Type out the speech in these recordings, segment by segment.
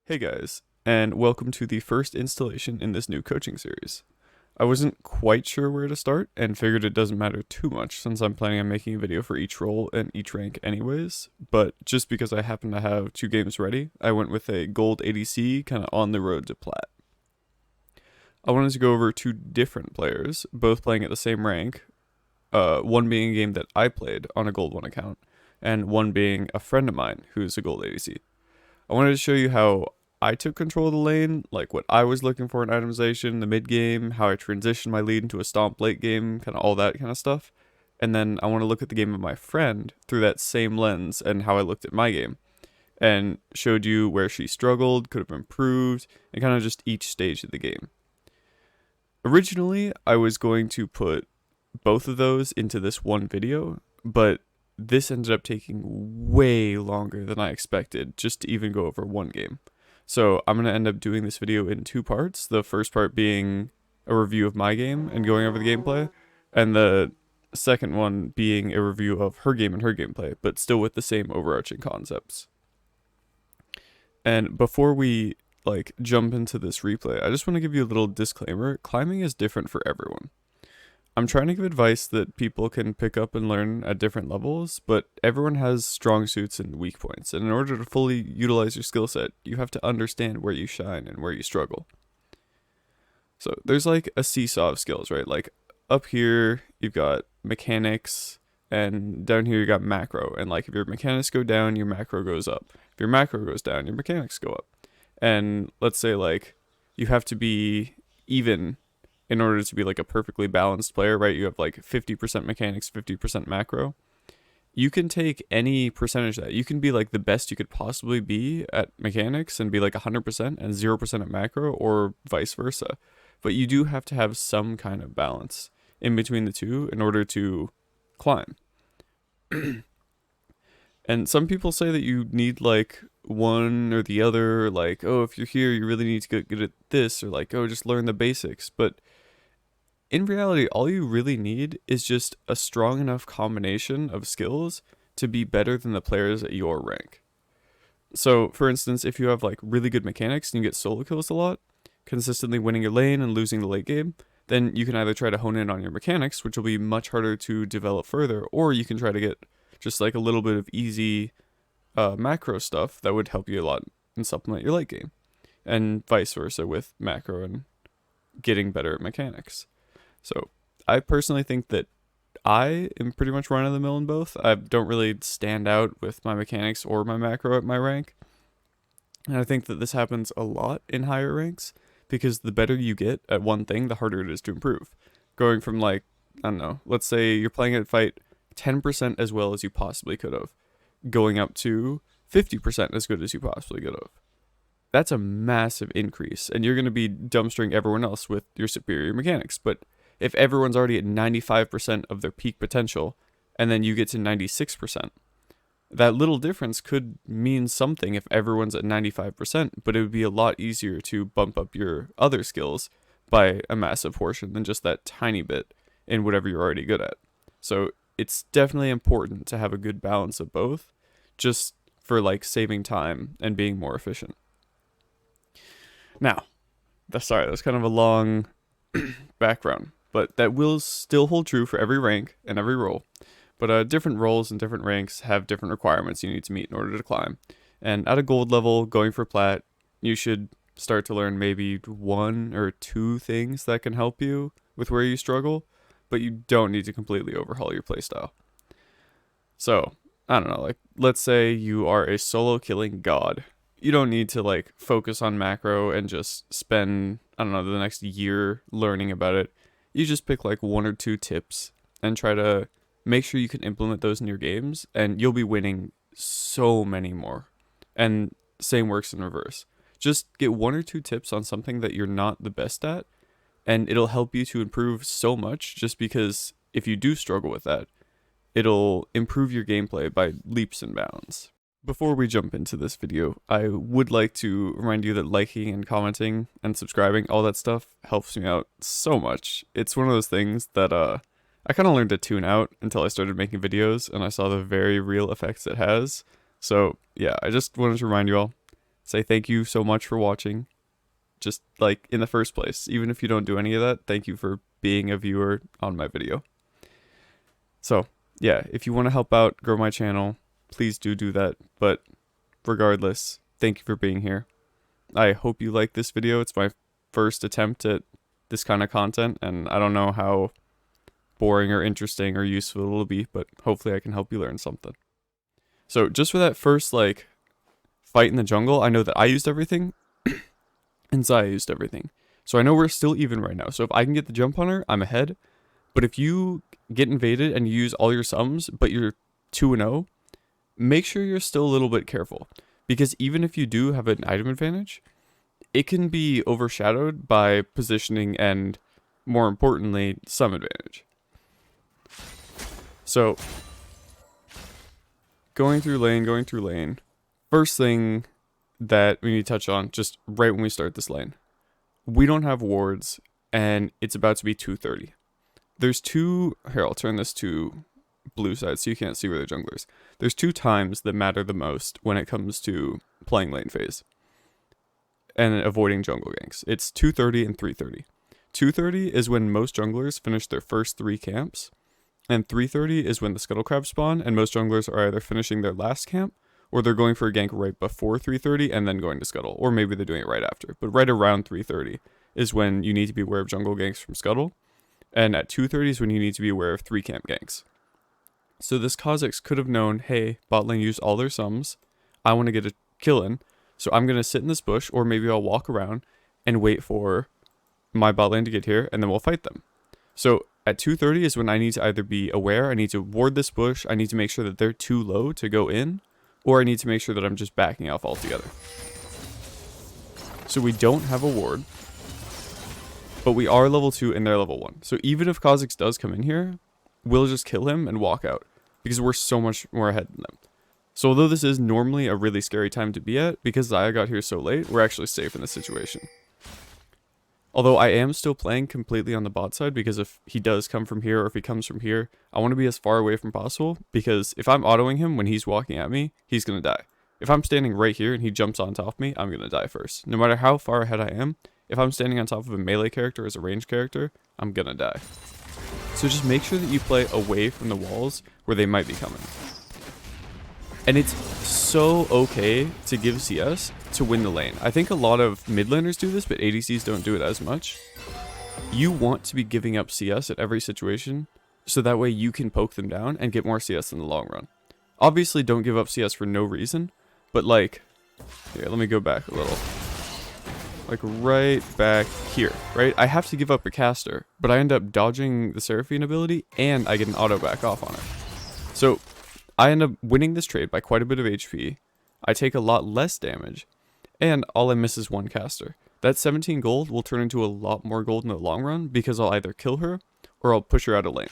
Hey guys, and welcome to the first installation in this new coaching series. I wasn't quite sure where to start and figured it doesn't matter too much since I'm planning on making a video for each role and each rank anyways, but just because I happen to have two games ready, I went with a gold ADC kind of on the road to Plat. I wanted to go over two different players, both playing at the same rank, one being a game that I played on a gold 1 account, and one being a friend of mine who's a gold ADC. I wanted to show you how I took control of the lane, like what I was looking for in itemization, the mid game, how I transitioned my lead into a stomp late game, kind of all that kind of stuff. And then I want to look at the game of my friend through that same lens and how I looked at my game. And showed you where she struggled, could have improved, and kind of just each stage of the game. Originally, I was going to put both of those into this one video, but this ended up taking way longer than I expected just to even go over one game. So I'm going to end up doing this video in two parts. The first part being a review of my game and going over the gameplay, and the second one being a review of her game and her gameplay, but still with the same overarching concepts. And before we jump into this replay, I just want to give you a little disclaimer. Climbing is different for everyone. I'm trying to give advice that people can pick up and learn at different levels, but everyone has strong suits and weak points, and in order to fully utilize your skill set, you have to understand where you shine and where you struggle. So there's like a seesaw of skills, right? Like up here, you've got mechanics, and down here you got macro, and like if your mechanics go down, your macro goes up. If your macro goes down, your mechanics go up. And let's say like you have to be even in order to be like a perfectly balanced player, right? You have like 50% mechanics, 50% macro. You can take any percentage of that. You can be like the best you could possibly be at mechanics and be like 100% and 0% at macro, or vice versa. But you do have to have some kind of balance in between the two in order to climb. And some people say that you need like one or the other, like, oh, if you're here, you really need to get good at this, or like, oh, just learn the basics. But in reality, all you really need is just a strong enough combination of skills to be better than the players at your rank. So, for instance, if you have like really good mechanics and you get solo kills a lot, consistently winning your lane and losing the late game, then you can either try to hone in on your mechanics, which will be much harder to develop further, or you can try to get just like a little bit of easy macro stuff that would help you a lot and supplement your late game, and vice versa with macro and getting better at mechanics. So I personally think that I am pretty much run of the mill in both. I don't really stand out with my mechanics or my macro at my rank. And I think that this happens a lot in higher ranks because the better you get at one thing, the harder it is to improve. Going from like, I don't know, let's say you're playing a fight 10% as well as you possibly could have, going up to 50% as good as you possibly could have. That's a massive increase, and you're going to be dumpstering everyone else with your superior mechanics. But if everyone's already at 95% of their peak potential, and then you get to 96%, that little difference could mean something if everyone's at 95%, but it would be a lot easier to bump up your other skills by a massive portion than just that tiny bit in whatever you're already good at. So it's definitely important to have a good balance of both, just for like saving time and being more efficient. Now, sorry, that's kind of a long background, but that will still hold true for every rank and every role. But different roles and different ranks have different requirements you need to meet in order to climb. And at a gold level, going for Plat, you should start to learn maybe one or two things that can help you with where you struggle, but you don't need to completely overhaul your playstyle. So, I don't know, like, let's say you are a solo killing god. You don't need to like focus on macro and just spend, I don't know, the next year learning about it. You just pick like one or two tips and try to make sure you can implement those in your games, and you'll be winning so many more. And same works in reverse. Just get one or two tips on something that you're not the best at, and it'll help you to improve so much, just because if you do struggle with that, it'll improve your gameplay by leaps and bounds. Before we jump into this video, I would like to remind you that liking and commenting and subscribing, all that stuff, helps me out so much. It's one of those things that I kind of learned to tune out until I started making videos and I saw the very real effects it has. So yeah, I just wanted to remind you all, say thank you so much for watching. Just like in the first place, even if you don't do any of that, thank you for being a viewer on my video. So yeah, if you want to help out grow my channel, please do that. But regardless, thank you for being here. I hope you like this video. It's my first attempt at this kind of content, and I don't know how boring or interesting or useful it'll be, but hopefully I can help you learn something. So just for that first like fight in the jungle, I know that I used everything and Zaya used everything. So I know we're still even right now. So if I can get the jump on her, I'm ahead. But if you get invaded and you use all your sums, but you're 2-0, make sure you're still a little bit careful. Because even if you do have an item advantage, it can be overshadowed by positioning and, more importantly, sum advantage. So, going through lane. First thing that we need to touch on, just right when we start this lane. We don't have wards, and it's about to be 2:30. There's two... Here, I'll turn this to blue side so you can't see where the junglers. There's two times that matter the most when it comes to playing lane phase and avoiding jungle ganks. It's 2:30 and 3:30. 2:30 is when most junglers finish their first 3 camps, and 3:30 is when the scuttle crabs spawn, and most junglers are either finishing their last camp or they're going for a gank right before 3:30 and then going to scuttle, or maybe they're doing it right after. But right around 3:30 is when you need to be aware of jungle ganks from scuttle, and at 2:30 is when you need to be aware of 3 camp ganks. So this Kha'Zix could have known, hey, bot lane used all their sums, I want to get a kill in, so I'm going to sit in this bush, or maybe I'll walk around and wait for my bot lane to get here, and then we'll fight them. So at 2:30 is when I need to either be aware, I need to ward this bush, I need to make sure that they're too low to go in, or I need to make sure that I'm just backing off altogether. So we don't have a ward, but we are level 2 and they're level 1. So even if Kha'Zix does come in here, we'll just kill him and walk out, because we're so much more ahead than them. So although this is normally a really scary time to be at, because Zaya got here so late, we're actually safe in this situation. Although I am still playing completely on the bot side, because if he does come from here or if he comes from here, I want to be as far away from possible, because if I'm autoing him when he's walking at me, he's going to die. If I'm standing right here and he jumps on top of me, I'm going to die first. No matter how far ahead I am, if I'm standing on top of a melee character as a ranged character, I'm going to die. So just make sure that you play away from the walls where they might be coming. And it's so okay to give CS to win the lane. I think a lot of mid laners do this, but ADCs don't do it as much. You want to be giving up CS at every situation, so that way you can poke them down and get more CS in the long run. Obviously, don't give up CS for no reason, but like, here, let me go back a little. Like right back here, right? I have to give up a caster, but I end up dodging the Seraphine ability and I get an auto back off on it. So I end up winning this trade by quite a bit of HP. I take a lot less damage, and all I miss is one caster. That 17 gold will turn into a lot more gold in the long run, because I'll either kill her or I'll push her out of lane.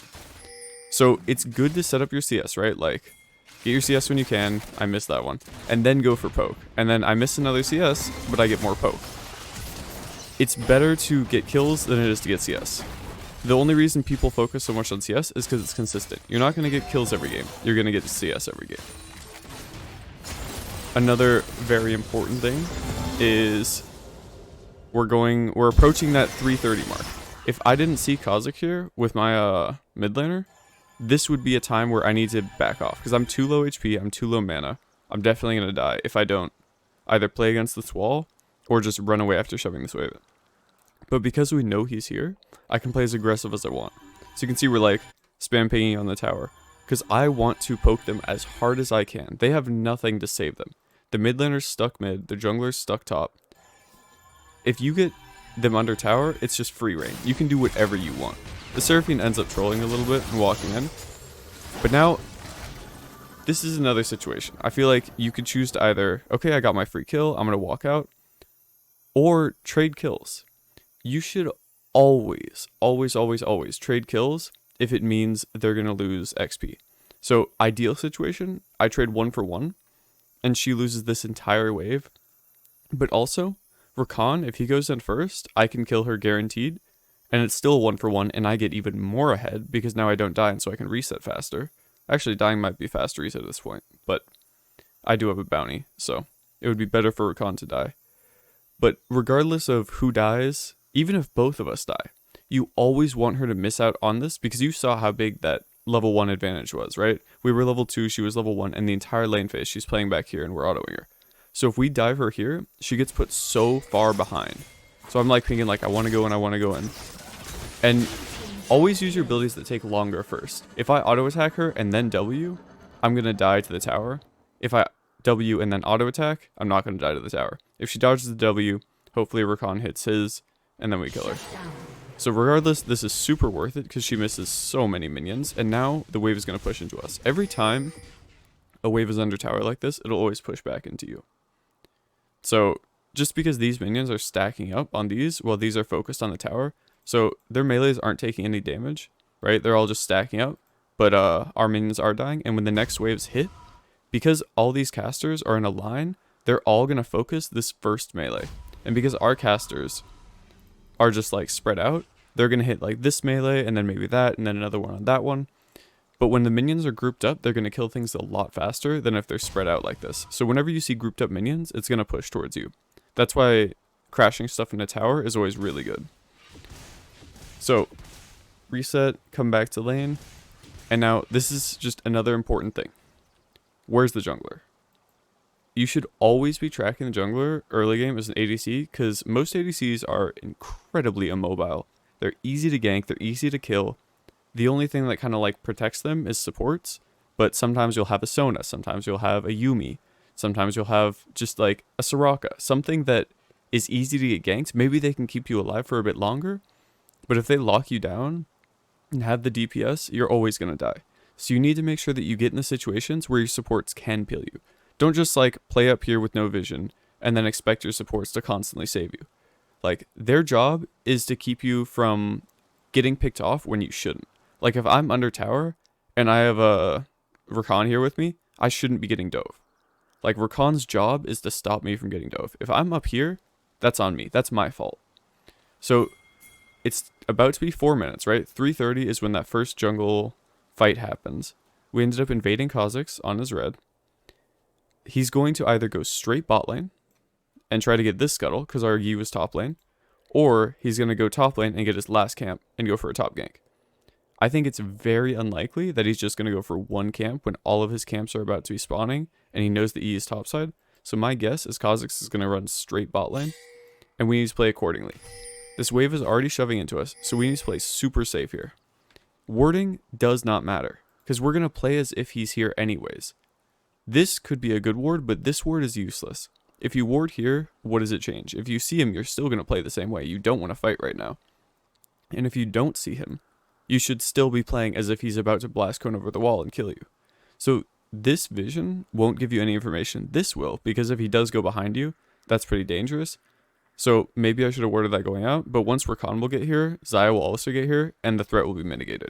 So it's good to set up your CS, right? Like, get your CS when you can. I missed that one. And then go for poke. And then I miss another CS, but I get more poke. It's better to get kills than it is to get CS. The only reason people focus so much on CS is because it's consistent. You're not going to get kills every game. You're going to get CS every game. Another very important thing is we're approaching that 3:30 mark. If I didn't see Kha'Zix here with my mid laner, this would be a time where I need to back off, because I'm too low HP, I'm too low mana. I'm definitely going to die if I don't either play against this wall or just run away after shoving this wave. But because we know he's here, I can play as aggressive as I want. So you can see we're like spam pinging on the tower, because I want to poke them as hard as I can. They have nothing to save them. The mid laner's stuck mid, the jungler's stuck top. If you get them under tower, it's just free reign. You can do whatever you want. The Seraphine ends up trolling a little bit and walking in. But now, this is another situation. I feel like you could choose to either, okay, I got my free kill, I'm going to walk out, or trade kills. You should always trade kills if it means they're going to lose XP. So, ideal situation, I trade 1 for 1, and she loses this entire wave. But also, Rakan, if he goes in first, I can kill her guaranteed, and it's still 1 for 1, and I get even more ahead, because now I don't die, and so I can reset faster. Actually, dying might be fast reset at this point, but I do have a bounty, so it would be better for Rakan to die. But regardless of who dies, even if both of us die, you always want her to miss out on this because you saw how big that level 1 advantage was, right? We were level 2, she was level 1, and the entire lane phase she's playing back here and we're autoing her. So if we dive her here, she gets put so far behind. So I'm like thinking like I want to go in. And always use your abilities that take longer first. If I auto attack her and then W, I'm going to die to the tower. If I W and then auto attack, I'm not going to die to the tower. If she dodges the W, hopefully Rakan hits his, and then we kill her. So regardless, this is super worth it because she misses so many minions, and now the wave is going to push into us. Every time a wave is under tower like this, it'll always push back into you. So just because these minions are stacking up on these while these are focused on the tower, so their melees aren't taking any damage, right? They're all just stacking up, but our minions are dying, and when the next waves hit, because all these casters are in a line, they're all going to focus this first melee. And because our casters are just like spread out, they're going to hit like this melee and then maybe that and then another one on that one. But when the minions are grouped up, they're going to kill things a lot faster than if they're spread out like this. So whenever you see grouped up minions, it's going to push towards you. That's why crashing stuff in a tower is always really good. So reset, come back to lane. And now this is just another important thing. Where's the jungler? You should always be tracking the jungler early game as an ADC because most ADCs are incredibly immobile. They're easy to gank, they're easy to kill. The only thing that kind of like protects them is supports, but sometimes you'll have a Sona, sometimes you'll have a Yuumi, sometimes you'll have just like a Soraka, something that is easy to get ganked. Maybe they can keep you alive for a bit longer, but if they lock you down and have the DPS, you're always going to die. So you need to make sure that you get in the situations where your supports can peel you. Don't just like play up here with no vision and then expect your supports to constantly save you. Like their job is to keep you from getting picked off when you shouldn't. Like if I'm under tower and I have a Rakan here with me, I shouldn't be getting dove. Like Rakan's job is to stop me from getting dove. If I'm up here, that's on me. That's my fault. So it's about to be 4 minutes, right? 3:30 is when that first jungle fight happens. We ended up invading Kha'Zix on his red. He's going to either go straight bot lane and try to get this scuttle because our Yi was top lane, or he's going to go top lane and get his last camp and go for a top gank. I think it's very unlikely that he's just going to go for one camp when all of his camps are about to be spawning and he knows the E is topside. So my guess is Kha'Zix is going to run straight bot lane and we need to play accordingly. This wave is already shoving into us, so we need to play super safe here. Warding does not matter because we're going to play as if he's here anyways. This could be a good ward, but this ward is useless. If you ward here, what does it change? If you see him, you're still going to play the same way. You don't want to fight right now. And if you don't see him, you should still be playing as if he's about to blast cone over the wall and kill you. So this vision won't give you any information. This will, because if he does go behind you, that's pretty dangerous. So maybe I should have worded that going out, but once Rakan will get here, Xayah will also get here, and the threat will be mitigated.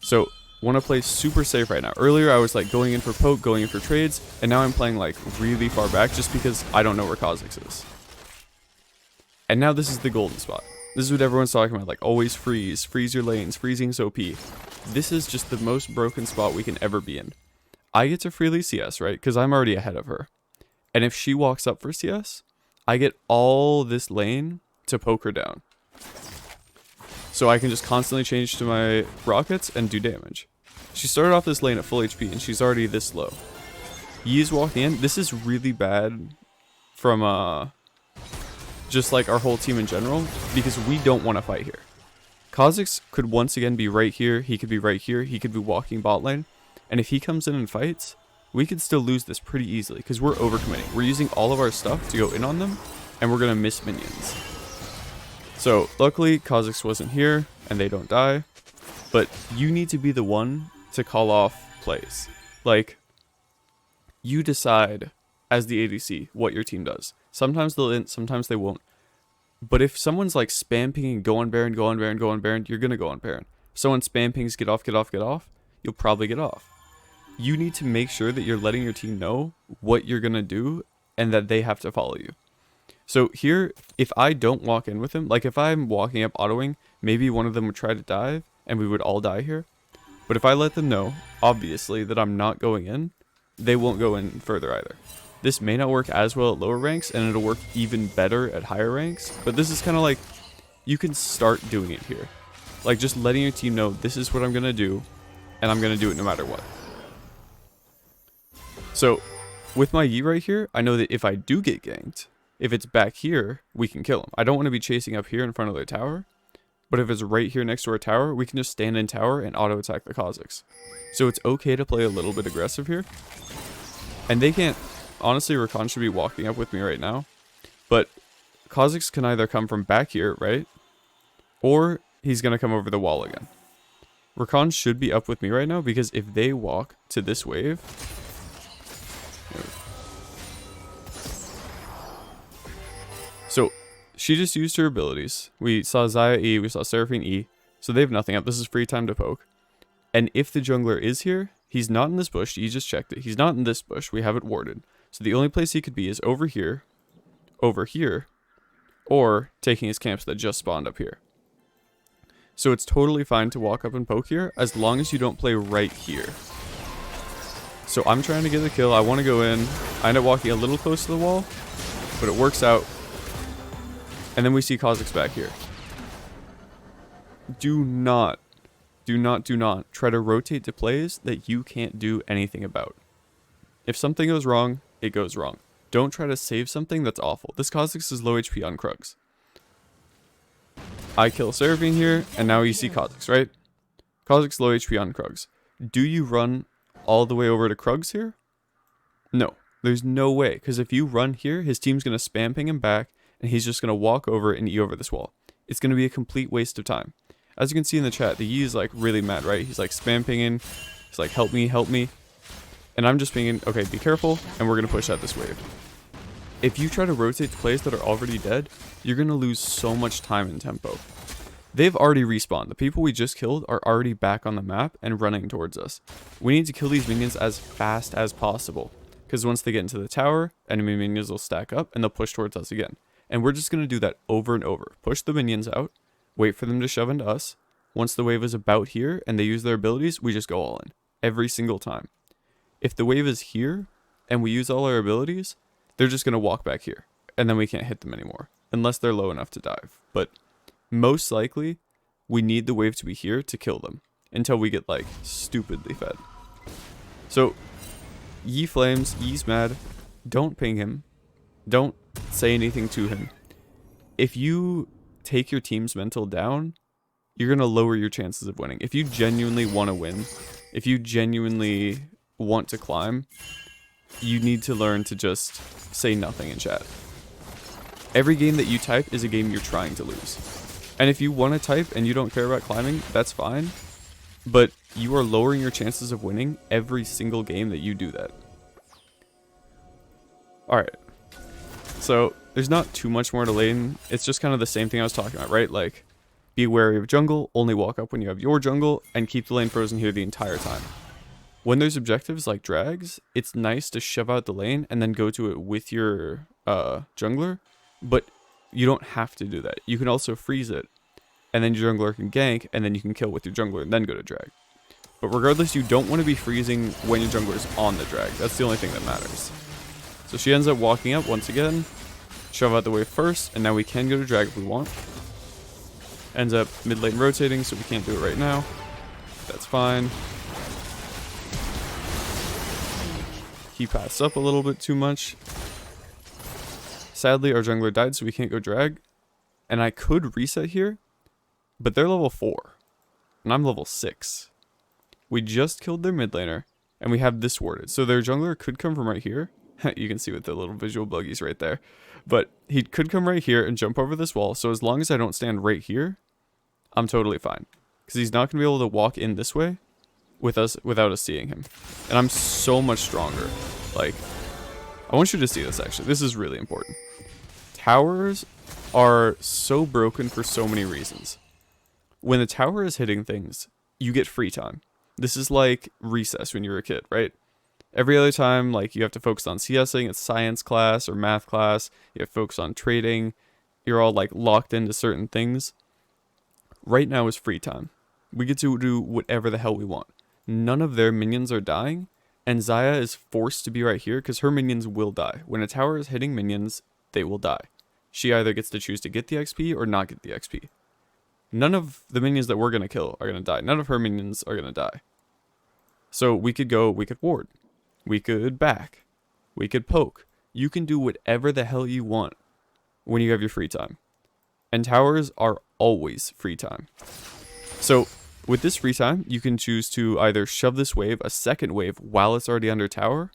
So want to play super safe right now. Earlier I was like going in for poke, going in for trades, and now I'm playing like really far back just because I don't know where Kha'Zix is. And now this is the golden spot. This is what everyone's talking about, like always freeze your lanes, freezing's OP. This is just the most broken spot we can ever be in. I get to freely CS, right? Because I'm already ahead of her. And if she walks up for CS, I get all this lane to poke her down. So I can just constantly change to my rockets and do damage. She started off this lane at full HP and she's already this low. Yi is walking in. This is really bad from just like our whole team in general because we don't want to fight here. Kha'Zix could once again be right here. He could be right here. He could be walking bot lane. And if he comes in and fights, we could still lose this pretty easily because we're overcommitting. We're using all of our stuff to go in on them and we're going to miss minions. So luckily Kha'Zix wasn't here and they don't die, but you need to be the one to call off plays. Like you decide as the ADC what your team does. Sometimes they'll int, sometimes they won't. But if someone's like spam pinging, go on Baron, go on Baron, go on Baron, you're going to go on Baron. If someone spam pings, get off, get off, get off, you'll probably get off. You need to make sure that you're letting your team know what you're going to do and that they have to follow you. So here, if I don't walk in with him, like if I'm walking up autoing, maybe one of them would try to dive and we would all die here. But if I let them know, obviously, that I'm not going in, they won't go in further either. This may not work as well at lower ranks, and it'll work even better at higher ranks, but this is kind of like, you can start doing it here. Like, just letting your team know, this is what I'm going to do, and I'm going to do it no matter what. So, with my Yi right here, I know that if I do get ganked, if it's back here, we can kill him. I don't want to be chasing up here in front of their tower, but if it's right here next to our tower, we can just stand in tower and auto-attack the Kha'Zix. So it's okay to play a little bit aggressive here. And they can't... Honestly, Rakan should be walking up with me right now. But Kha'Zix can either come from back here, right? Or he's going to come over the wall again. Rakan should be up with me right now, because if they walk to this wave... So, she just used her abilities. We saw Xayah E, we saw Seraphine E, so they have nothing up. This is free time to poke. And if the jungler is here, he's not in this bush. You just checked it. He's not in this bush. We have it warded. So the only place he could be is over here, or taking his camps that just spawned up here. So it's totally fine to walk up and poke here, as long as you don't play right here. So I'm trying to get the kill. I want to go in. I end up walking a little close to the wall, but it works out. And then we see Kha'Zix back here. Do not try to rotate to plays that you can't do anything about. If something goes wrong, it goes wrong. Don't try to save something that's awful. This Kha'Zix is low HP on Krugs. I kill Seraphine here, and now you see Kha'Zix, right? Kha'Zix low HP on Krugs. Do you run all the way over to Krugs here? No. There's no way, because if you run here, his team's going to spam ping him back, and he's just going to walk over and E over this wall. It's going to be a complete waste of time. As you can see in the chat, the Yi is like really mad, right? He's like spam pinging. He's like, help me, help me. And I'm just pinging, okay, be careful, and we're going to push out this wave. If you try to rotate to plays that are already dead, you're going to lose so much time and tempo. They've already respawned. The people we just killed are already back on the map and running towards us. We need to kill these minions as fast as possible, because once they get into the tower, enemy minions will stack up and they'll push towards us again. And we're just going to do that over and over. Push the minions out, wait for them to shove into us. Once the wave is about here and they use their abilities, we just go all in. Every single time. If the wave is here and we use all our abilities, they're just going to walk back here. And then we can't hit them anymore. Unless they're low enough to dive. But most likely, we need the wave to be here to kill them. Until we get like stupidly fed. So, Yi flames, Yi's mad. Don't ping him. Don't say anything to him. If you take your team's mental down, you're going to lower your chances of winning. If you genuinely want to win, if you genuinely want to climb, you need to learn to just say nothing in chat. Every game that you type is a game you're trying to lose. And if you want to type and you don't care about climbing, that's fine. But you are lowering your chances of winning every single game that you do that. Alright. So, there's not too much more to lane. It's just kind of the same thing I was talking about, right? Like, be wary of jungle, only walk up when you have your jungle, and keep the lane frozen here the entire time. When there's objectives like drags, it's nice to shove out the lane and then go to it with your jungler, but you don't have to do that. You can also freeze it, and then your jungler can gank, and then you can kill with your jungler and then go to drag. But regardless, you don't want to be freezing when your jungler is on the drag. That's the only thing that matters. So she ends up walking up once again, shove out the wave first, and now we can go to drag if we want. Ends up mid lane rotating, so we can't do it right now. That's fine. He passed up a little bit too much. Sadly, our jungler died, so we can't go drag. And I could reset here, but they're level 4, and I'm level 6. We just killed their mid laner, and we have this warded. So their jungler could come from right here. You can see with the little visual buggies right there. But he could come right here and jump over this wall. So as long as I don't stand right here, I'm totally fine. Because he's not going to be able to walk in this way with us without us seeing him. And I'm so much stronger. Like, I want you to see this actually. This is really important. Towers are so broken for so many reasons. When the tower is hitting things, you get free time. This is like recess when you were a kid, right? Every other time, like, you have to focus on CSing, it's science class or math class, you have to focus on trading, you're all, like, locked into certain things. Right now is free time. We get to do whatever the hell we want. None of their minions are dying, And Zaya is forced to be right here because her minions will die. When a tower is hitting minions, they will die. She either gets to choose to get the XP or not get the XP. None of the minions that we're going to kill are going to die. None of her minions are going to die. So we could ward. We could back. We could poke. You can do whatever the hell you want when you have your free time. And towers are always free time. So with this free time, you can choose to either shove this wave, a second wave, while it's already under tower,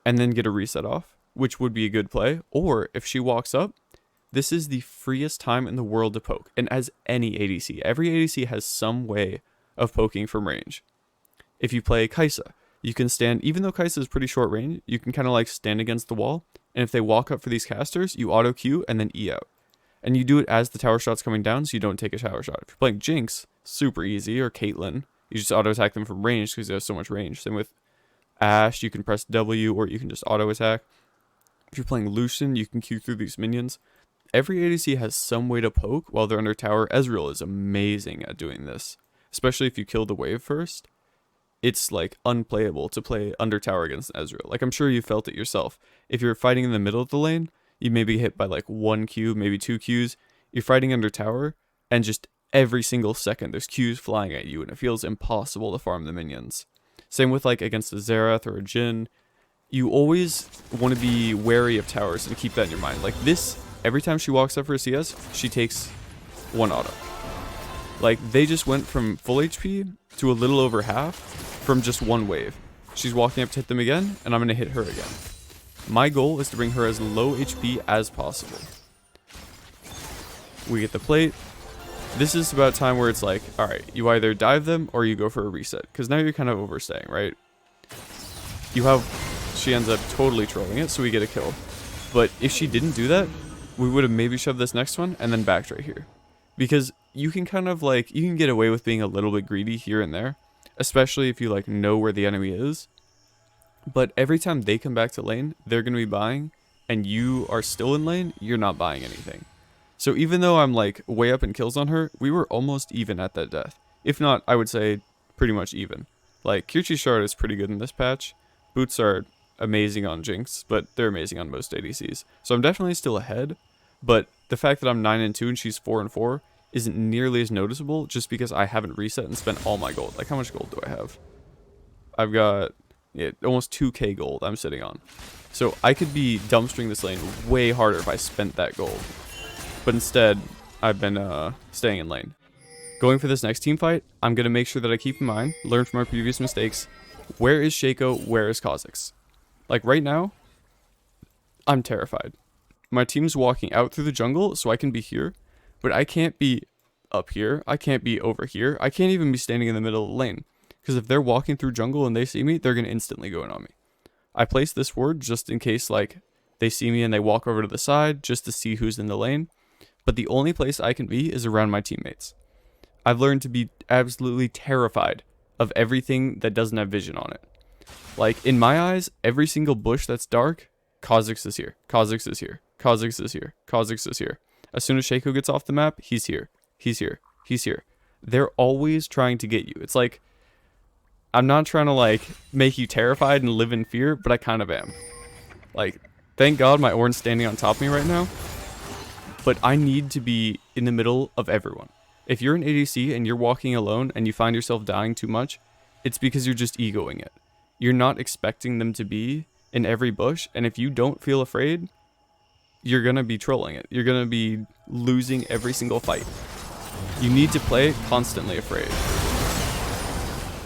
and then get a reset off, which would be a good play. Or if she walks up, this is the freest time in the world to poke. And as any ADC, every ADC has some way of poking from range. If you play Kai'Sa, you can stand, even though Kai'Sa is pretty short range, you can kind of like stand against the wall. And if they walk up for these casters, you auto Q and then E out. And you do it as the tower shot's coming down, so you don't take a tower shot. If you're playing Jinx, super easy, or Caitlyn, you just auto attack them from range because they have so much range. Same with Ashe, you can press W or you can just auto attack. If you're playing Lucian, you can Q through these minions. Every ADC has some way to poke while they're under tower. Ezreal is amazing at doing this, especially if you kill the wave first. It's like unplayable to play under tower against Ezreal. Like I'm sure you felt it yourself. If you're fighting in the middle of the lane, you may be hit by like 1 Q, maybe 2 Qs. You're fighting under tower, and just every single second there's Qs flying at you, and it feels impossible to farm the minions. Same with like against a Xerath or a Jhin. You always want to be wary of towers and keep that in your mind. Like this, every time she walks up for a CS, she takes 1 auto. Like they just went from full HP to a little over half from just 1 wave. She's walking up to hit them again, and I'm going to hit her again. My goal is to bring her as low HP as possible. We get the plate. This is about time where it's like, alright, you either dive them or you go for a reset. Because now you're kind of overstaying, right? She ends up totally trolling it, so we get a kill. But if she didn't do that, we would have maybe shoved this next one and then backed right here. Because you can kind of like, you can get away with being a little bit greedy here and there. Especially if you like know where the enemy is. But every time they come back to lane, they're going to be buying, and you are still in lane, you're not buying anything. So even though I'm like way up in kills on her, we were almost even at that death. If not, I would say pretty much even. Like, Kirchi's Shard is pretty good in this patch. Boots are amazing on Jinx, but they're amazing on most ADCs. So I'm definitely still ahead, but the fact that I'm 9-2 and she's 4-4 isn't nearly as noticeable just because I haven't reset and spent all my gold. Like, how much gold do I have? I've got... yeah, almost 2k gold I'm sitting on. So I could be dumpstering this lane way harder if I spent that gold. But instead, I've been staying in lane. Going for this next team fight, I'm going to make sure that I keep in mind, learn from my previous mistakes, where is Shaco, where is Kha'Zix? Like right now, I'm terrified. My team's walking out through the jungle, so I can be here, but I can't be up here, I can't be over here, I can't even be standing in the middle of the lane. Because if they're walking through jungle and they see me, they're going to instantly go in on me. I place this ward just in case like they see me and they walk over to the side just to see who's in the lane. But the only place I can be is around my teammates. I've learned to be absolutely terrified of everything that doesn't have vision on it. Like in my eyes, every single bush that's dark, Kha'Zix is here, Kha'Zix is here, Kha'Zix is here, Kha'Zix is here. As soon as Shaco gets off the map, he's here, he's here, he's here. They're always trying to get you. It's like, I'm not trying to like make you terrified and live in fear, but I kind of am. Like, thank God my Ornn's standing on top of me right now. But I need to be in the middle of everyone. If you're an ADC and you're walking alone and you find yourself dying too much, it's because you're just egoing it. You're not expecting them to be in every bush, and if you don't feel afraid, you're going to be trolling it. You're going to be losing every single fight. You need to play constantly afraid.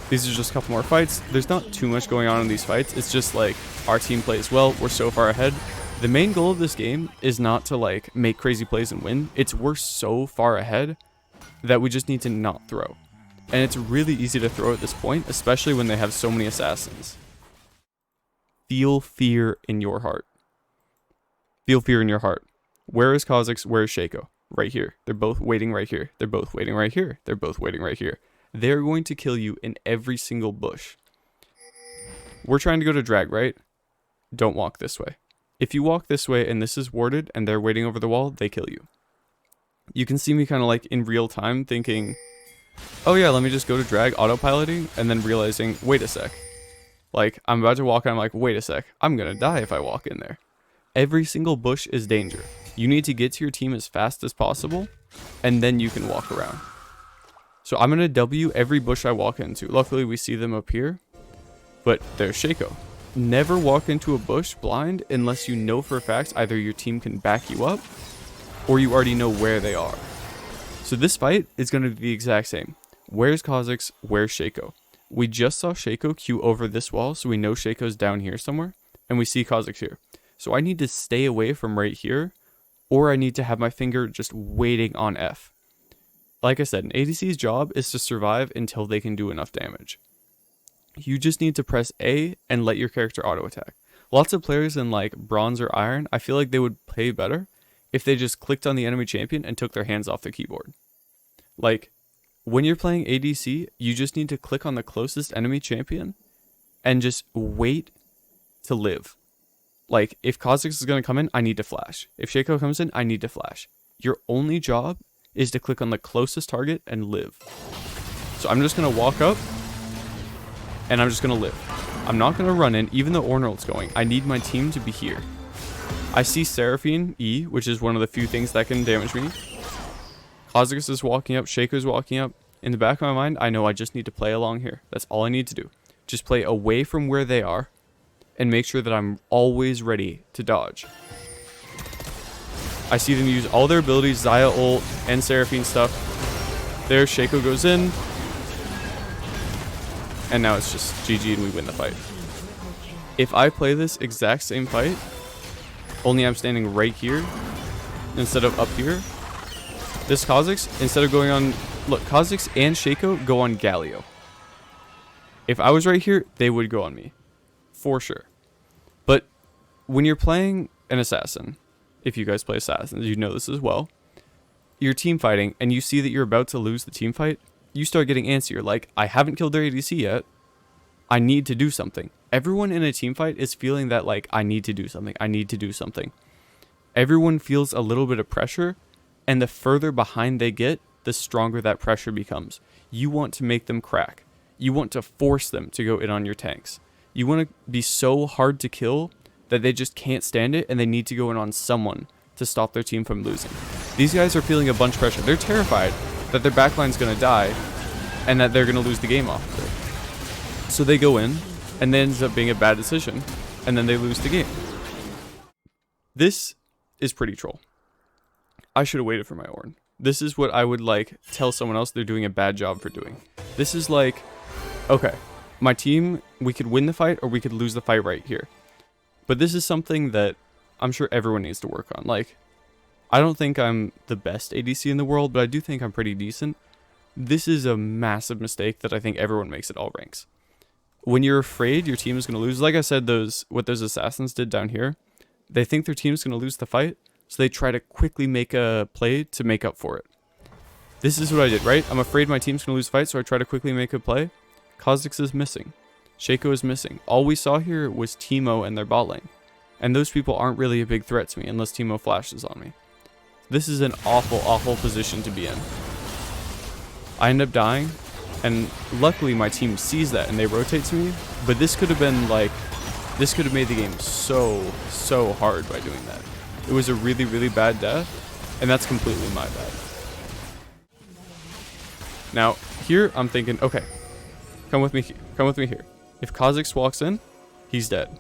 These are just a couple more fights. There's not too much going on in these fights. It's just like our team plays well. We're so far ahead. The main goal of this game is not to like make crazy plays and win. It's we're so far ahead that we just need to not throw. And it's really easy to throw at this point, especially when they have so many assassins. Feel fear in your heart. Feel fear in your heart. Where is Kha'Zix? Where is Shaco? Right here. They're both waiting right here. They're both waiting right here. They're both waiting right here. They're going to kill you in every single bush. We're trying to go to drag, right? Don't walk this way. If you walk this way and this is warded and they're waiting over the wall, they kill you. You can see me kind of like in real time thinking, oh yeah, let me just go to drag autopiloting, and then realizing, wait a sec. Like, I'm about to walk in, I'm like, wait a sec, I'm gonna die if I walk in there. Every single bush is danger. You need to get to your team as fast as possible, and then you can walk around. So I'm gonna W every bush I walk into. Luckily, we see them up here, but there's Shaco. Never walk into a bush blind unless you know for a fact either your team can back you up, or you already know where they are. So this fight is gonna be the exact same. Where's Kha'Zix? Where's Shaco? We just saw Shaco Q over this wall, so we know Shaco's down here somewhere, and we see Kha'Zix here. So I need to stay away from right here, or I need to have my finger just waiting on F. Like I said, an ADC's job is to survive until they can do enough damage. You just need to press A and let your character auto attack. Lots of players in like bronze or iron, I feel like they would play better if they just clicked on the enemy champion and took their hands off the keyboard. Like, when you're playing ADC, you just need to click on the closest enemy champion and just wait to live. Like, if Kha'Zix is going to come in, I need to flash. If Shaco comes in, I need to flash. Your only job is to click on the closest target and live. So I'm just going to walk up, and I'm just going to live. I'm not going to run in, even though Ornald's going. I need my team to be here. I see Seraphine E, which is one of the few things that can damage me. Kha'Zix is walking up, Shaco's walking up. In the back of my mind, I know I just need to play along here. That's all I need to do. Just play away from where they are and make sure that I'm always ready to dodge. I see them use all their abilities, Xayah ult and Seraphine stuff. There, Shaco goes in. And now it's just GG and we win the fight. If I play this exact same fight, only I'm standing right here instead of up here, this Kha'Zix, instead of going on... Look, Kha'Zix and Shaco go on Galio. If I was right here, they would go on me. For sure. But when you're playing an assassin, if you guys play assassins, you know this as well. You're team fighting, and you see that you're about to lose the team fight, you start getting antsy. You're like, I haven't killed their ADC yet. I need to do something. Everyone in a team fight is feeling that, like, I need to do something. I need to do something. Everyone feels a little bit of pressure, and the further behind they get, the stronger that pressure becomes. You want to make them crack. You want to force them to go in on your tanks. You want to be so hard to kill that they just can't stand it and they need to go in on someone to stop their team from losing. These guys are feeling a bunch of pressure. They're terrified that their backline's going to die and that they're going to lose the game off of it. So they go in and then ends up being a bad decision and then they lose the game. This is pretty troll. I should have waited for my Ornn. This is what I would like tell someone else they're doing a bad job for doing. This is like, okay, my team, we could win the fight or we could lose the fight right here. But this is something that I'm sure everyone needs to work on. Like, I don't think I'm the best ADC in the world, but I do think I'm pretty decent. This is a massive mistake that I think everyone makes at all ranks. When you're afraid your team is going to lose, like I said, what those assassins did down here, they think their team's going to lose the fight, so they try to quickly make a play to make up for it. This is what I did, right? I'm afraid my team's going to lose the fight, so I try to quickly make a play. Kha'Zix is missing. Shaco is missing. All we saw here was Teemo and their bot lane. And those people aren't really a big threat to me unless Teemo flashes on me. This is an awful, awful position to be in. I end up dying, and luckily my team sees that and they rotate to me, but this could have been like, this could have made the game so hard by doing that. It was a really, really bad death, and that's completely my bad. Now, here I'm thinking, okay, come with me here. If Kha'Zix walks in, he's dead.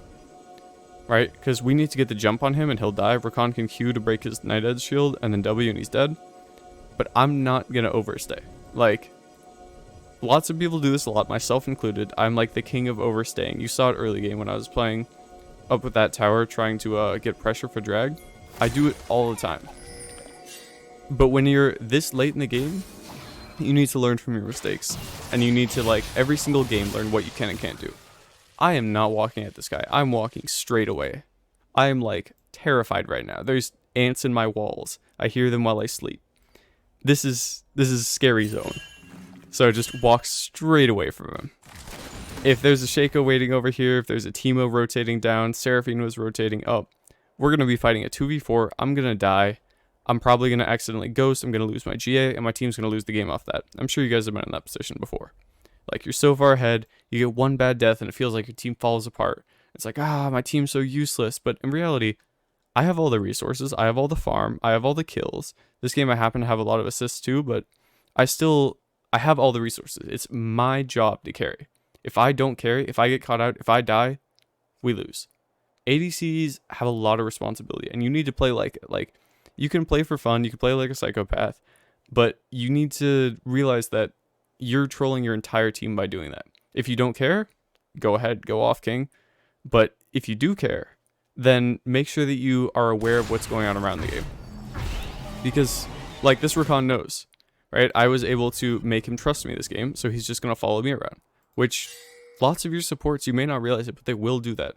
Right? Because we need to get the jump on him and he'll die. Rakan can Q to break his Night Edge shield and then W and he's dead. But I'm not going to overstay. Like, lots of people do this a lot, myself included. I'm like the king of overstaying. You saw it early game when I was playing up with that tower trying to get pressure for drag. I do it all the time. But when you're this late in the game, you need to learn from your mistakes. And you need to, like, every single game learn what you can and can't do. I am not walking at this guy. I'm walking straight away. I am, like, terrified right now. There's ants in my walls. I hear them while I sleep. This is scary zone. So I just walk straight away from him. If there's a Shaco waiting over here, if there's a Teemo rotating down, Seraphine was rotating up, we're going to be fighting a 2v4. I'm going to die. I'm probably going to accidentally ghost. I'm going to lose my GA, and my team's going to lose the game off that. I'm sure you guys have been in that position before. Like, you're so far ahead, you get one bad death, and it feels like your team falls apart. It's like, my team's so useless. But in reality, I have all the resources, I have all the farm, I have all the kills. This game I happen to have a lot of assists too, but I have all the resources. It's my job to carry. If I don't carry, if I get caught out, if I die, we lose. ADCs have a lot of responsibility, and you need to play like it. Like, you can play for fun, you can play like a psychopath, but you need to realize that you're trolling your entire team by doing that. If you don't care, go ahead, go off king. But if you do care, then make sure that you are aware of what's going on around the game. Because, like, this Rakan knows, right? I was able to make him trust me this game, so he's just going to follow me around. Which, lots of your supports, you may not realize it, but they will do that.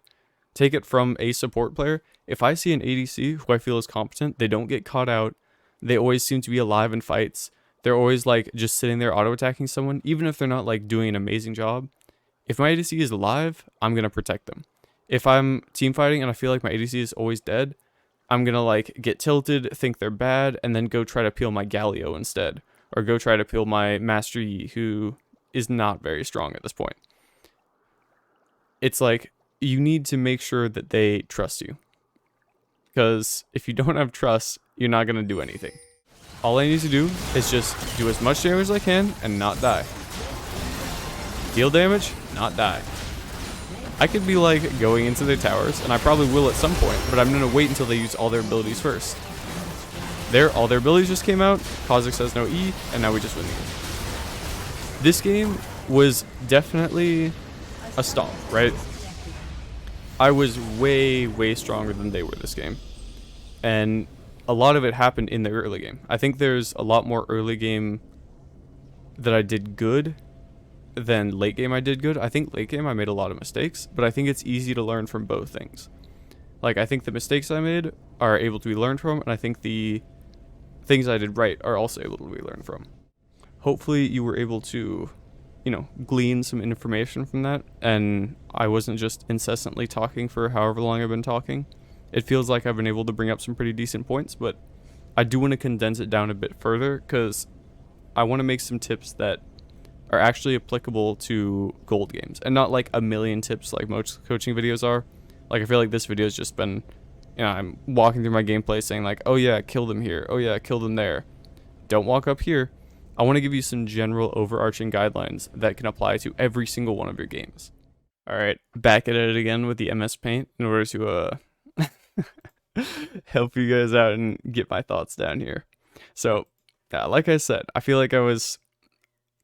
Take it from a support player. If I see an ADC who I feel is competent, they don't get caught out, they always seem to be alive in fights, they're always, like, just sitting there auto-attacking someone, even if they're not, like, doing an amazing job. If my ADC is alive, I'm going to protect them. If I'm team fighting and I feel like my ADC is always dead, I'm going to, like, get tilted, think they're bad, and then go try to peel my Galio instead. Or go try to peel my Master Yi, who is not very strong at this point. It's like, you need to make sure that they trust you. Because if you don't have trust, you're not going to do anything. All I need to do is just do as much damage as I can and not die. Deal damage, not die. I could be like going into their towers, and I probably will at some point, but I'm going to wait until they use all their abilities first. All their abilities just came out, Kha'Zix has no E, and now we just win the game. This game was definitely a stomp, right? I was way, way stronger than they were this game. And a lot of it happened in the early game. I think there's a lot more early game that I did good than late game I did good. I think late game I made a lot of mistakes, but I think it's easy to learn from both things. Like, I think the mistakes I made are able to be learned from, and I think the things I did right are also able to be learned from. Hopefully you were able to, glean some information from that, and I wasn't just incessantly talking for however long I've been talking. It feels like I've been able to bring up some pretty decent points, but I do want to condense it down a bit further, because I want to make some tips that are actually applicable to gold games, and not like a million tips like most coaching videos are. Like, I feel like this video has just been, I'm walking through my gameplay saying like, oh yeah, kill them here, oh yeah, kill them there, don't walk up here. I want to give you some general overarching guidelines that can apply to every single one of your games. Alright, back at it again with the MS Paint in order to help you guys out and get my thoughts down here. So, yeah, like I said, I feel like I was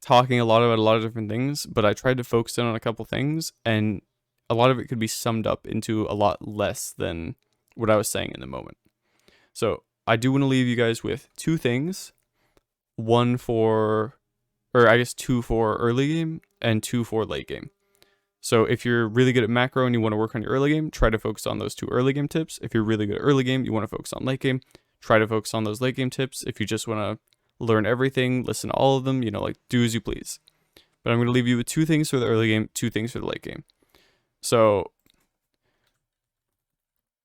talking a lot about a lot of different things, but I tried to focus in on a couple things, and a lot of it could be summed up into a lot less than what I was saying in the moment. So, I do want to leave you guys with two things. Two for early game and two for late game. So if you're really good at macro and you want to work on your early game, try to focus on those two early game tips. If you're really good at early game, you want to focus on late game, try to focus on those late game tips. If you just want to learn everything, listen to all of them, do as you please. But I'm going to leave you with two things for the early game, two things for the late game. So,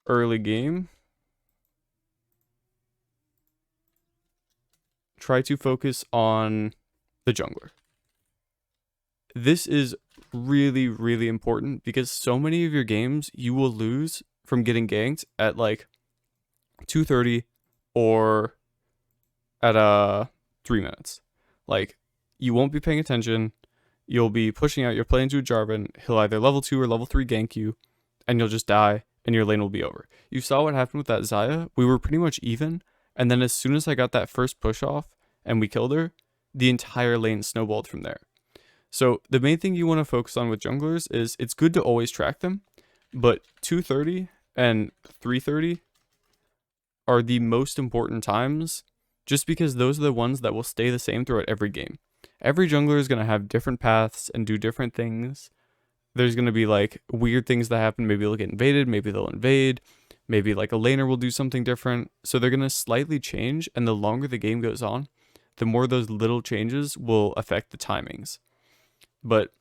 early game, try to focus on the jungler. This is really, really important because so many of your games you will lose from getting ganked at like 2:30 or at 3 minutes. Like, you won't be paying attention, you'll be pushing out, you're playing to a Jarvan, he'll either level 2 or level 3 gank you, and you'll just die, and your lane will be over. You saw what happened with that Xayah. We were pretty much even, and then as soon as I got that first push off, and we killed her, the entire lane snowballed from there. So the main thing you want to focus on with junglers is it's good to always track them, but 2:30 and 3:30 are the most important times, just because those are the ones that will stay the same throughout every game. Every jungler is going to have different paths and do different things. There's going to be like weird things that happen. Maybe they'll get invaded, maybe they'll invade, maybe like a laner will do something different. So they're going to slightly change, and the longer the game goes on, the more those little changes will affect the timings. But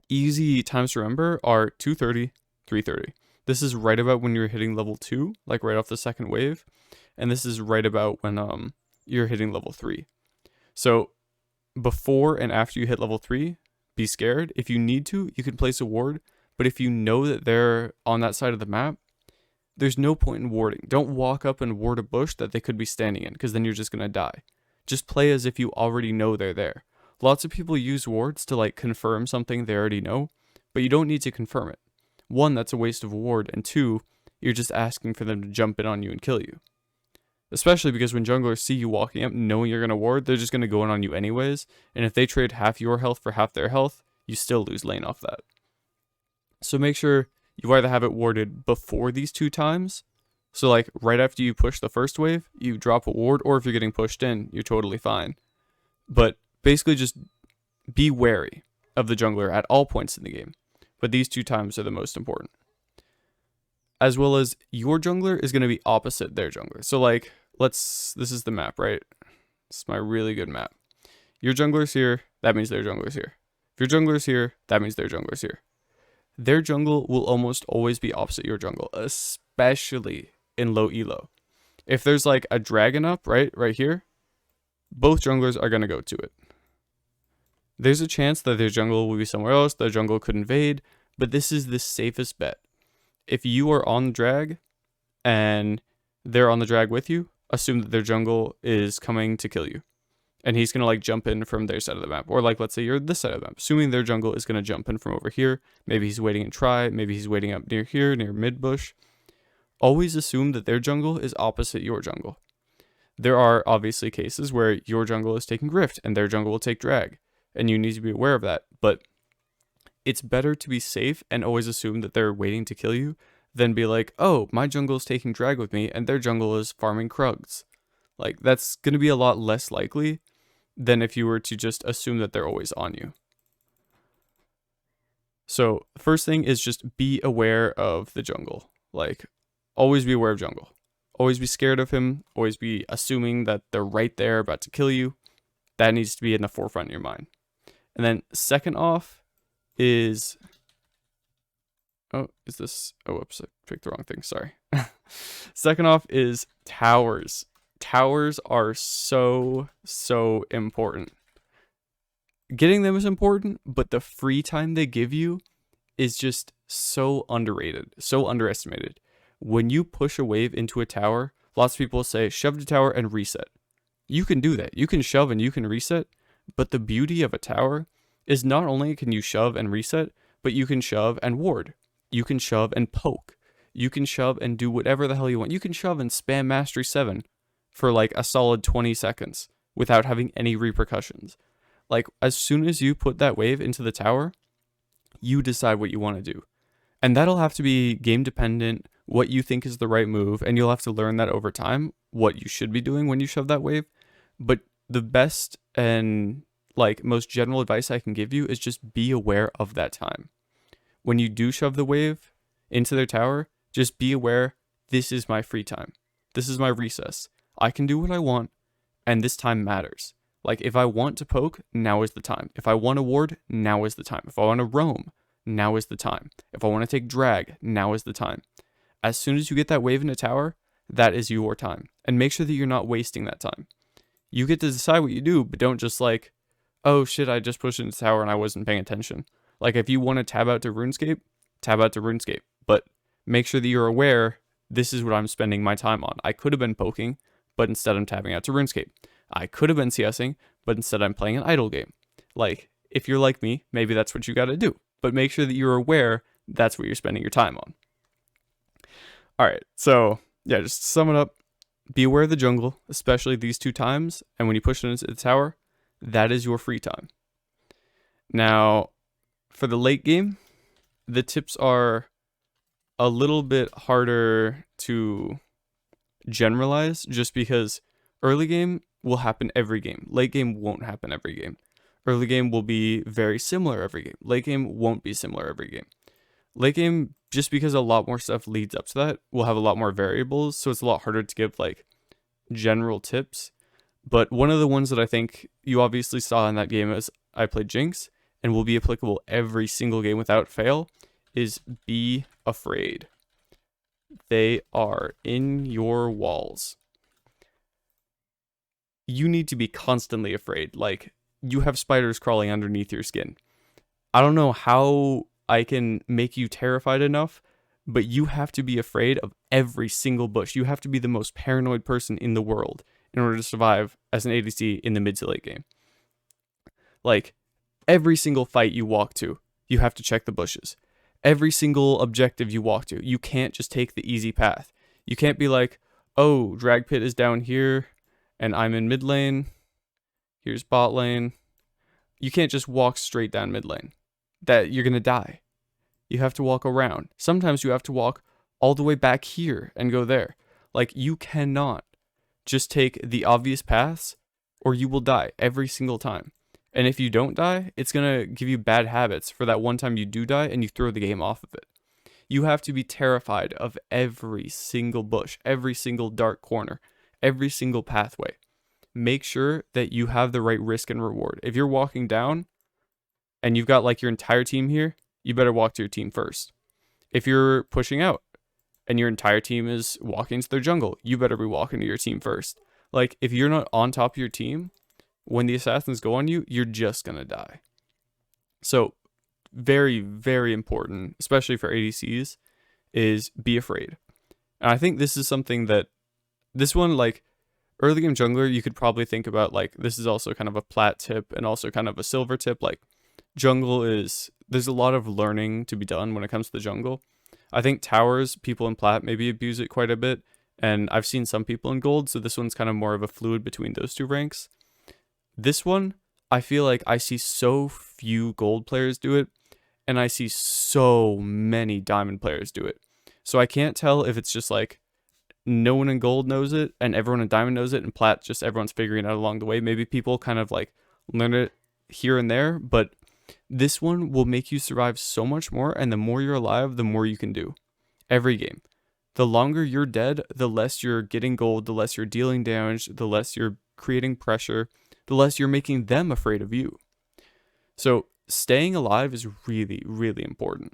easy times to remember are 2:30, 3:30. This is right about when you're hitting level 2, like right off the second wave. And this is right about when you're hitting level 3. So before and after you hit level 3, be scared. If you need to, you can place a ward. But if you know that they're on that side of the map, there's no point in warding. Don't walk up and ward a bush that they could be standing in, because then you're just going to die. Just play as if you already know they're there. Lots of people use wards to like confirm something they already know, but you don't need to confirm it. One, that's a waste of a ward, and two, you're just asking for them to jump in on you and kill you. Especially because when junglers see you walking up knowing you're going to ward, they're just going to go in on you anyways, and if they trade half your health for half their health, you still lose lane off that. So make sure you either have it warded before these 2 times, so like right after you push the first wave, you drop a ward, or if you're getting pushed in, you're totally fine. But basically just be wary of the jungler at all points in the game, but these 2 times are the most important. As well as your jungler is going to be opposite their jungler. So like, this is the map, right? This is my really good map. Your jungler's here, that means their jungler's here. If your jungler's here, that means their jungler's here. Their jungle will almost always be opposite your jungle, especially in low elo. If there's like a dragon up, right here, both junglers are going to go to it. There's a chance that their jungle will be somewhere else, their jungle could invade, but this is the safest bet. If you are on the drag and they're on the drag with you, assume that their jungle is coming to kill you. And he's going to like jump in from their side of the map. Or like, let's say you're this side of the map. Assuming their jungle is going to jump in from over here. Maybe he's waiting and try. Maybe he's waiting up near here, near mid bush. Always assume that their jungle is opposite your jungle. There are obviously cases where your jungle is taking Rift and their jungle will take drag. And you need to be aware of that. But it's better to be safe and always assume that they're waiting to kill you than be like, oh, my jungle is taking drag with me and their jungle is farming Krugs. Like, that's going to be a lot less likely than if you were to just assume that they're always on you. So, first thing is just be aware of the jungle. Like, always be aware of jungle. Always be scared of him. Always be assuming that they're right there about to kill you. That needs to be in the forefront of your mind. And then, second off is... Oh, is this... Oh, whoops, I picked the wrong thing. Sorry. Second off is towers. Towers are so important. Getting them is important, but the free time they give you is just so underrated, so underestimated. When you push a wave into a tower, lots of people say, shove the tower and reset. You can do that. You can shove and you can reset, but the beauty of a tower is not only can you shove and reset, but you can shove and ward. You can shove and poke. You can shove and do whatever the hell you want. You can shove and spam Mastery 7 for like a solid 20 seconds without having any repercussions. Like, as soon as you put that wave into the tower, you decide what you want to do. And that'll have to be game dependent, what you think is the right move, and you'll have to learn that over time, what you should be doing when you shove that wave. But the best and like most general advice I can give you is just be aware of that time. When you do shove the wave into their tower, just be aware, this is my free time. This is my recess. I can do what I want, and this time matters. Like, if I want to poke, now is the time. If I want to ward, now is the time. If I want to roam, now is the time. If I want to take drag, now is the time. As soon as you get that wave in a tower, that is your time. And make sure that you're not wasting that time. You get to decide what you do, but don't just like, oh shit, I just pushed into the tower and I wasn't paying attention. Like, if you want to tab out to RuneScape, tab out to RuneScape. But make sure that you're aware, this is what I'm spending my time on. I could have been poking, but instead I'm tabbing out to RuneScape. I could have been CSing, but instead I'm playing an idle game. Like, if you're like me, maybe that's what you got to do. But make sure that you're aware that's what you're spending your time on. Alright, so, yeah, just to sum it up, be aware of the jungle, especially these 2 times, and when you push it into the tower, that is your free time. Now, for the late game, the tips are a little bit harder to generalize, just because early game will happen every game. Late game won't happen every game. Early game will be very similar every game. Late game won't be similar every game. Late game, just because a lot more stuff leads up to that, will have a lot more variables, so it's a lot harder to give like general tips. But one of the ones that I think you obviously saw in that game as I played Jinx, and will be applicable every single game without fail, is be afraid. They are in your walls. You need to be constantly afraid. Like, you have spiders crawling underneath your skin. I don't know how I can make you terrified enough, but you have to be afraid of every single bush. You have to be the most paranoid person in the world in order to survive as an ADC in the mid to late game. Like, every single fight you walk to, you have to check the bushes. Every single objective you walk to, you can't just take the easy path. You can't be like, oh, drag pit is down here, and I'm in mid lane. Here's bot lane. You can't just walk straight down mid lane. That you're gonna die. You have to walk around. Sometimes you have to walk all the way back here and go there. Like, you cannot just take the obvious paths or you will die every single time. And if you don't die, it's going to give you bad habits for that one time you do die and you throw the game off of it. You have to be terrified of every single bush, every single dark corner, every single pathway. Make sure that you have the right risk and reward. If you're walking down and you've got like your entire team here, you better walk to your team first. If you're pushing out and your entire team is walking to their jungle, you better be walking to your team first. Like, if you're not on top of your team, when the assassins go on you, you're just going to die. So, very, very important, especially for ADCs, is be afraid. And I think this is something that, this one, like, early game jungler, you could probably think about, like, this is also kind of a plat tip and also kind of a silver tip. Like, jungle is, there's a lot of learning to be done when it comes to the jungle. I think towers, people in plat maybe abuse it quite a bit, and I've seen some people in gold, so this one's kind of more of a fluid between those two ranks. This one, I feel like I see so few gold players do it, and I see so many diamond players do it. So I can't tell if it's just like no one in gold knows it and everyone in diamond knows it, and plat just everyone's figuring it out along the way. Maybe people kind of like learn it here and there, but this one will make you survive so much more, and the more you're alive, the more you can do. Every game. The longer you're dead, the less you're getting gold, the less you're dealing damage, the less you're creating pressure, the less you're making them afraid of you. So staying alive is really, really important.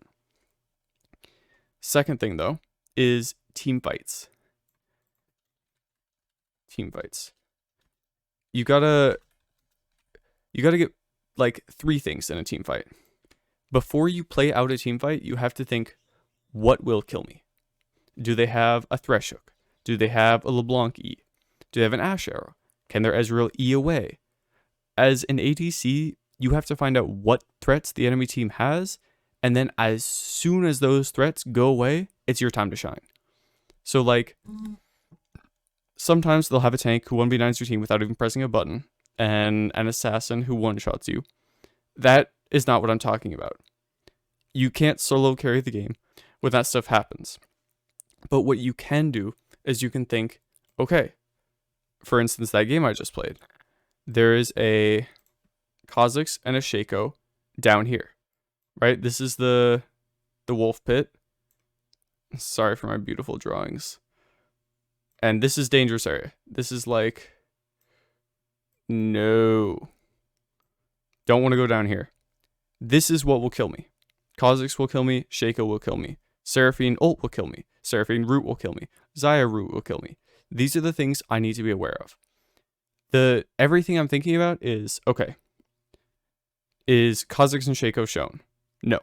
Second thing, though, is team fights. Team fights. You gotta get like 3 things in a team fight. Before you play out a team fight, you have to think, what will kill me? Do they have a Thresh Hook? Do they have a LeBlanc E? Do they have an Ashe Arrow? Can their Ezreal E away? As an ADC, you have to find out what threats the enemy team has, and then as soon as those threats go away, it's your time to shine. So like, sometimes they'll have a tank who 1v9s your team without even pressing a button, and an assassin who one-shots you. That is not what I'm talking about. You can't solo carry the game when that stuff happens. But what you can do is you can think, okay, for instance, that game I just played, there is a Kha'Zix and a Shaco down here, right? This is the wolf pit. Sorry for my beautiful drawings. And this is dangerous area. This is like, no. Don't want to go down here. This is what will kill me. Kha'Zix will kill me. Shaco will kill me. Seraphine ult will kill me. Seraphine root will kill me. Xayah root will kill me. These are the things I need to be aware of. Everything I'm thinking about is, okay, is Kha'Zix and Shaco shown? No.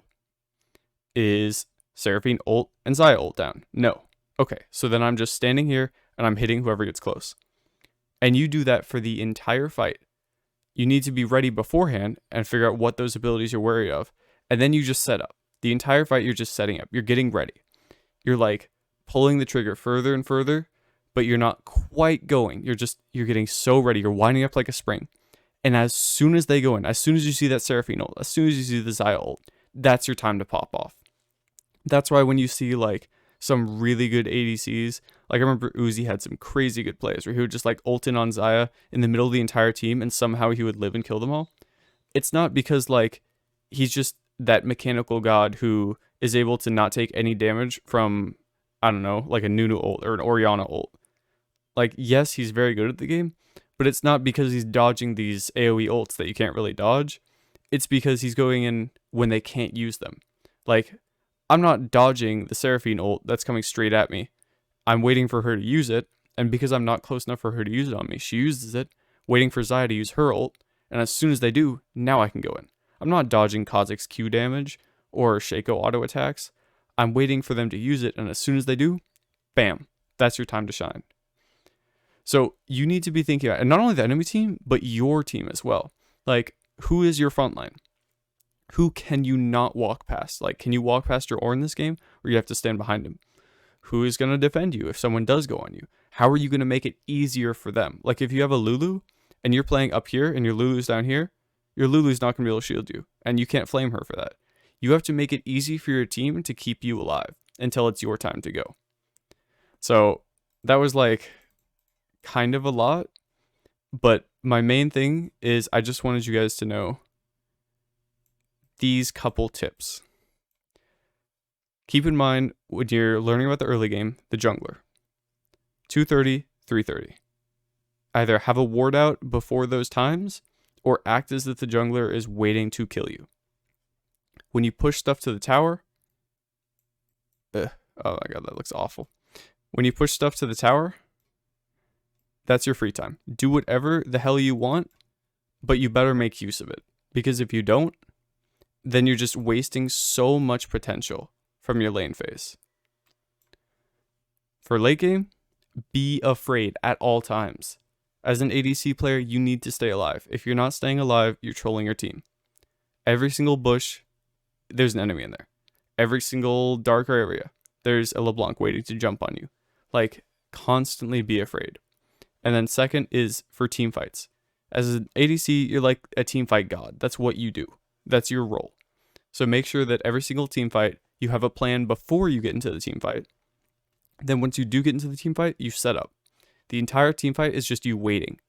Is Seraphine ult and Xayah ult down? No. Okay, so then I'm just standing here and I'm hitting whoever gets close. And you do that for the entire fight. You need to be ready beforehand and figure out what those abilities you're wary of. And then you just set up. The entire fight, you're just setting up. You're getting ready. You're like pulling the trigger further and further, but you're not quite going. You're getting so ready. You're winding up like a spring. And as soon as they go in, as soon as you see that Seraphine ult, as soon as you see the Xayah ult, that's your time to pop off. That's why when you see like some really good ADCs, like I remember Uzi had some crazy good plays where he would just like ult in on Xayah in the middle of the entire team and somehow he would live and kill them all. It's not because like he's just that mechanical god who is able to not take any damage from, I don't know, like a Nunu ult or an Orianna ult. Like, yes, he's very good at the game, but it's not because he's dodging these AoE ults that you can't really dodge. It's because he's going in when they can't use them. Like, I'm not dodging the Seraphine ult that's coming straight at me. I'm waiting for her to use it, and because I'm not close enough for her to use it on me, she uses it, waiting for Xayah to use her ult, and as soon as they do, now I can go in. I'm not dodging Kha'Zix's Q damage or Shaco auto attacks. I'm waiting for them to use it, and as soon as they do, bam, that's your time to shine. So you need to be thinking about, and not only the enemy team, but your team as well. Like, who is your front line? Who can you not walk past? Like, can you walk past your Or in this game, or you have to stand behind him? Who is going to defend you if someone does go on you? How are you going to make it easier for them? Like, if you have a Lulu, and you're playing up here, and your Lulu's down here, your Lulu's not going to be able to shield you, and you can't flame her for that. You have to make it easy for your team to keep you alive until it's your time to go. So that was like kind of a lot, but my main thing is I just wanted you guys to know these couple tips. Keep in mind when you're learning about the early game, the jungler. 230, 330. Either have a ward out before those times, or act as if the jungler is waiting to kill you. When you push stuff to the tower, oh my god, that looks awful. When you push stuff to the tower, that's your free time. Do whatever the hell you want, but you better make use of it. Because if you don't, then you're just wasting so much potential from your lane phase. For late game, be afraid at all times. As an ADC player, you need to stay alive. If you're not staying alive, you're trolling your team. Every single bush, there's an enemy in there. Every single dark area, there's a LeBlanc waiting to jump on you. Like, constantly be afraid. And then second is for team fights. As an ADC, you're like a team fight god. That's what you do. That's your role. So make sure that every single team fight, you have a plan before you get into the team fight. Then once you do get into the team fight, you set up. The entire team fight is just you waiting.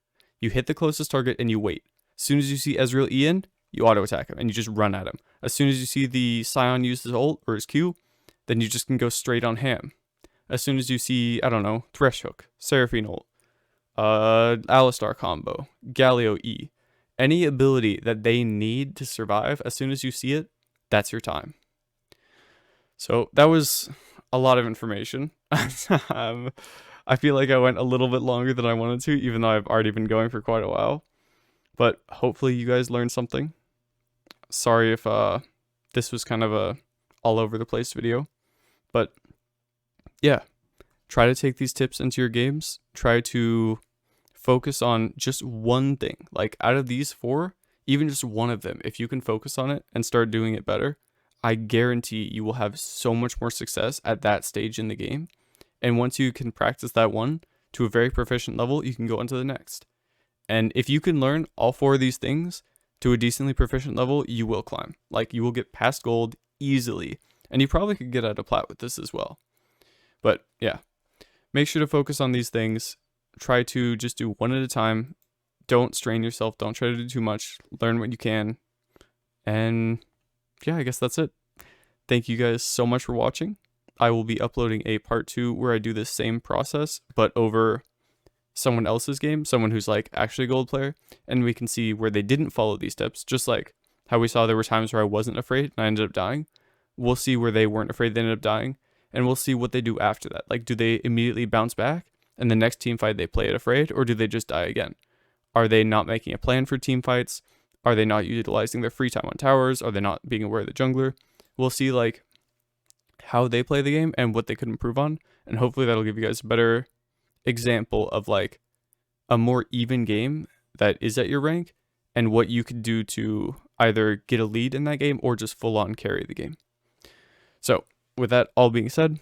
You hit the closest target and you wait. As soon as you see Ezreal Ian, you auto attack him and you just run at him. As soon as you see the Sion use his ult or his Q, then you just can go straight on ham. As soon as you see, I don't know, Thresh Hook, Seraphine ult, Alistar combo, Galio E, any ability that they need to survive, as soon as you see it, that's your time. So that was a lot of information. I feel like I went a little bit longer than I wanted to, even though I've already been going for quite a while. But hopefully you guys learned something. Sorry if this was kind of a all over the place video. But yeah, try to take these tips into your games. Try to focus on just one thing. Like out of these 4, even just one of them, if you can focus on it and start doing it better, I guarantee you will have so much more success at that stage in the game. And once you can practice that one to a very proficient level, you can go on to the next. And if you can learn all 4 of these things to a decently proficient level, you will climb. Like, you will get past gold easily. And you probably could get out of plat with this as well. But yeah, make sure to focus on these things. Try to just do one at a time. Don't strain yourself. Don't try to do too much. Learn what you can. And yeah, I guess that's it. Thank you guys so much for watching. I will be uploading a part 2 where I do this same process, but over someone else's game, someone who's like actually a gold player, and we can see where they didn't follow these tips, just like how we saw there were times where I wasn't afraid and I ended up dying. We'll see where they weren't afraid, they ended up dying, and we'll see what they do after that. Like, do they immediately bounce back and the next team fight they play it afraid, or do they just die again? Are they not making a plan for team fights? Are they not utilizing their free time on towers? Are they not being aware of the jungler? We'll see like how they play the game and what they could improve on, and hopefully that'll give you guys a better example of like a more even game that is at your rank and what you could do to either get a lead in that game or just full on carry the game. So with that all being said,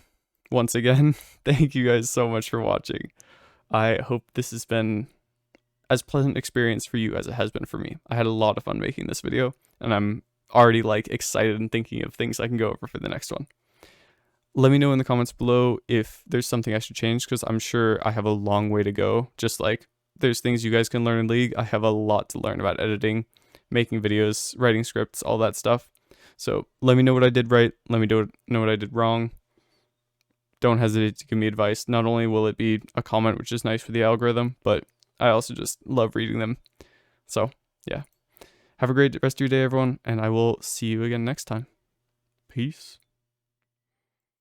once again, thank you guys so much for watching. I hope this has been as pleasant experience for you as it has been for me. I had a lot of fun making this video, and I'm already like excited and thinking of things I can go over for the next one. Let me know in the comments below if there's something I should change, because I'm sure I have a long way to go. Just like there's things you guys can learn in League, I have a lot to learn about editing, making videos, writing scripts, all that stuff. So let me know what I did right. Let me know what I did wrong. Don't hesitate to give me advice. Not only will it be a comment, which is nice for the algorithm, but I also just love reading them. So yeah, have a great rest of your day, everyone, and I will see you again next time. Peace.